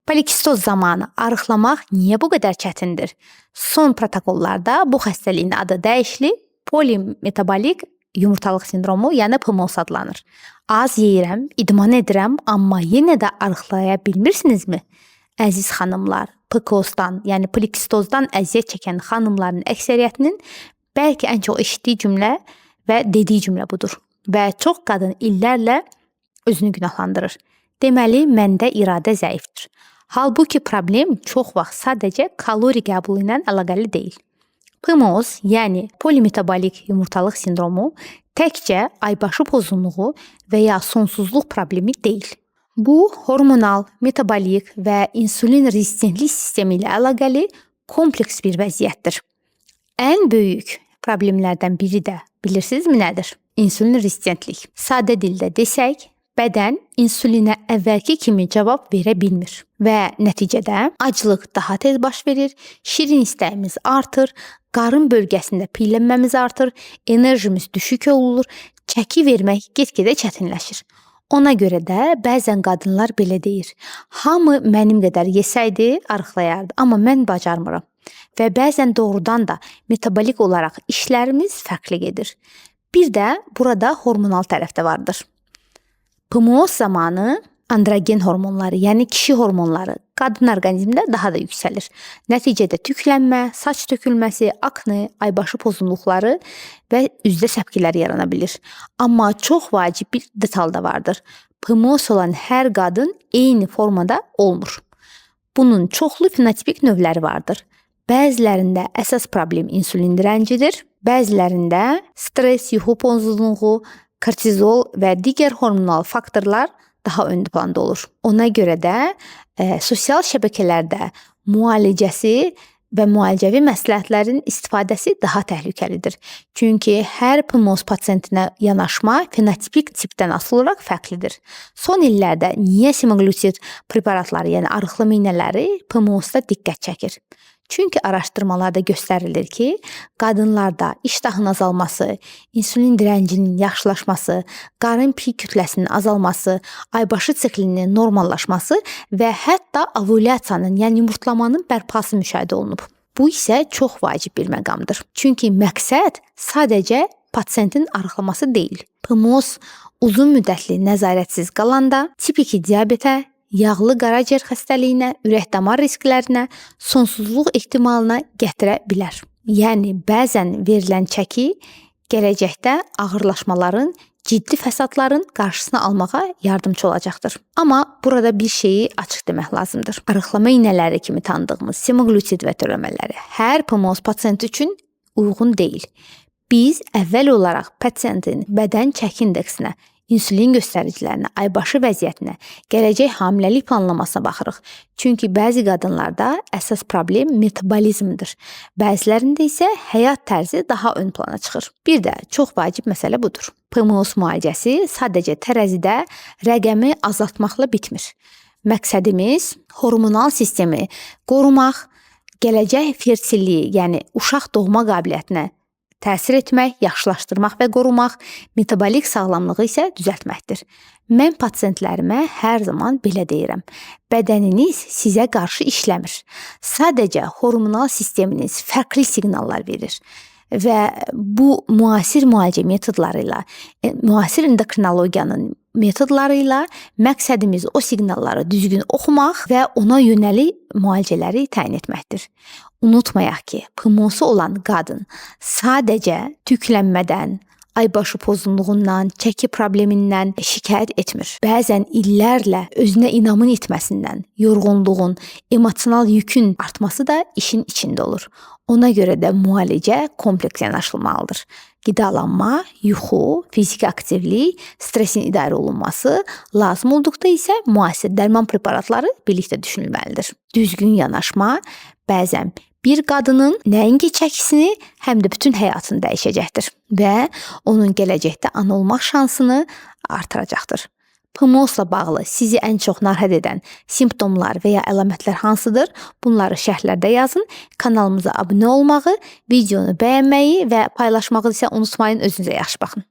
Polikistoz zamanı arıqlamaq niyə bu qədər çətindir? Son protokollarda bu xəstəliyin adı dəyişilib, polimetabolik yumurtalıq sindromu, yəni PMOS adlanır. Az yeyirəm, idman edirəm, amma yenə də arıqlaya bilmirsinizmi? Əziz xanımlar, PCOS-dan, yəni polikistozdan əziyyət çəkən xanımların əksəriyyətinin bəlkə ən çox eşitdiyi cümlə və dediyi cümlə budur. Və çox qadın illərlə özünü günahlandırır. Deməli, məndə iradə zəifdir. Halbuki problem çox vaxt sadəcə kalori qəbulu ilə əlaqəli deyil. PMOS, yəni polimetabolik yumurtalıq sindromu təkcə aybaşı pozğunluğu və ya sonsuzluq problemi deyil. Bu, hormonal, metabolik və insulin rezistentlik sistemi ilə əlaqəli kompleks bir vəziyyətdir. Ən böyük problemlərdən biri də bilirsinizmi nədir? İnsulin rezistentlik. Sadə dildə desək, bədən insulinə əvvəlki kimi cavab verə bilmir və nəticədə aclıq daha tez baş verir, şirin istəyimiz artır, qarın bölgəsində piyələnməmiz artır, enerjimiz düşük olur, çəki vermək get-gedə çətinləşir. Ona görə də bəzən qadınlar belə deyir: hamı mənim qədər yesəydi arıqlayardı, amma mən bacarmıram. Və bəzən doğrudan da metabolik olaraq işlərimiz fərqli gedir. Bir də burada hormonal tərəf də vardır. PMOS zamanı androgen hormonları, yəni kişi hormonları qadın orqanizmində daha da yüksəlir. Nəticədə tüklənmə, saç tökülməsi, akne, aybaşı pozğunluqları və üzdə səpkilər yarana bilir. Amma çox vacib bir detal da vardır. PMOS olan hər qadın eyni formada olmur. Bunun çoxlu fenotipik növləri vardır. Bəzilərində əsas problem insulin dirəncidir, bəzilərində stres, yuxu pozğunluğu, kortizol və digər hormonal faktorlar daha ön planda olur. Ona görə də sosial şəbəkələrdə müalicəsi və müalicəvi məsləhətlərin istifadəsi daha təhlükəlidir. Çünki hər PMOS pasiyentinə yanaşma fenotipik tipdən asılı olaraq fərqlidir. Son illərdə niyə semaglutid preparatları, yəni arıqlama iynələri PMOS-da diqqət çəkir? Çünki araşdırmalarda göstərilir ki, qadınlarda iştahın azalması, insulin dirəncinin yaxşılaşması, qarın piy kütləsinin azalması, aybaşı siklinin normallaşması və hətta ovulyasiyanın, yəni yumurtlamanın bərpası müşahidə olunub. Bu isə çox vacib bir məqamdır. Çünki məqsəd sadəcə pasiyentin arıqlaması deyil. PMOS uzun müddətli nəzarətsiz qalanda tip 2 diabetə, yağlı qaraciyər xəstəliyinə, ürək-damar risklərinə, sonsuzluq ehtimalına gətirə bilər. Yəni bəzən verilən çəki gələcəkdə ağırlaşmaların, ciddi fəsadların qarşısını almağa yardımcı olacaqdır. Amma burada bir şeyi açıq demək lazımdır. Arıqlama iynələri kimi tanıdığımız semaglutid və törəmələri hər PMOS pasiyenti üçün uyğun deyil. Biz əvvəl olaraq pasiyentin bədən çəki indeksinə, insulin göstəricilərinə, aybaşı vəziyyətinə, gələcək hamiləlik planlamasına baxırıq. Çünki bəzi qadınlarda əsas problem metabolizmdir. Bəzilərində isə həyat tərzi daha ön plana çıxır. Bir də çox vacib məsələ budur. PMOS müalicəsi sadəcə tərəzidə rəqəmi azaltmaqla bitmir. Məqsədimiz hormonal sistemi qorumaq, gələcək fertilliyi, yəni uşaq doğma qabiliyyətinə təsir etmək, yaxşılaşdırmaq və qorumaq, metabolik sağlamlığı isə düzəltməkdir. Mən pasiyentlərimə hər zaman belə deyirəm: bədəniniz sizə qarşı işləmir. Sadəcə hormonal sisteminiz fərqli siqnallar verir. Və bu müasir müalicə metodları ilə, müasir endokrinologiyanın metodları ilə məqsədimiz o siqnalları düzgün oxumaq və ona yönəlik müalicələri təyin etməkdir. Unutmayaq ki, PMOS-u olan qadın sadəcə tüklənmədən, aybaşı pozğunluğundan, çəki problemindən şikayət etmir. Bəzən illərlə özünə inamın itməsindən, yorğunluğun, emosional yükün artması da işin içində olur. Ona görə də müalicə kompleks yanaşılmalıdır. Qidalanma, yuxu, fiziki aktivlik, stresin idarə olunması, lazım olduqda isə müasir dərman preparatları birlikdə düşünülməlidir. Düzgün yanaşma bəzən bir qadının nəinki çəkisini, həm də bütün həyatını dəyişəcəkdir və onun gələcəkdə ana olmaq şansını artıracaqdır. PMOS-la bağlı sizi ən çox narahat edən simptomlar və ya əlamətlər hansıdır? Bunları şərhlərdə yazın. Kanalımıza abunə olmağı, videonu bəyənməyi və paylaşmağı isə unutmayın. Özünüzə yaxşı baxın.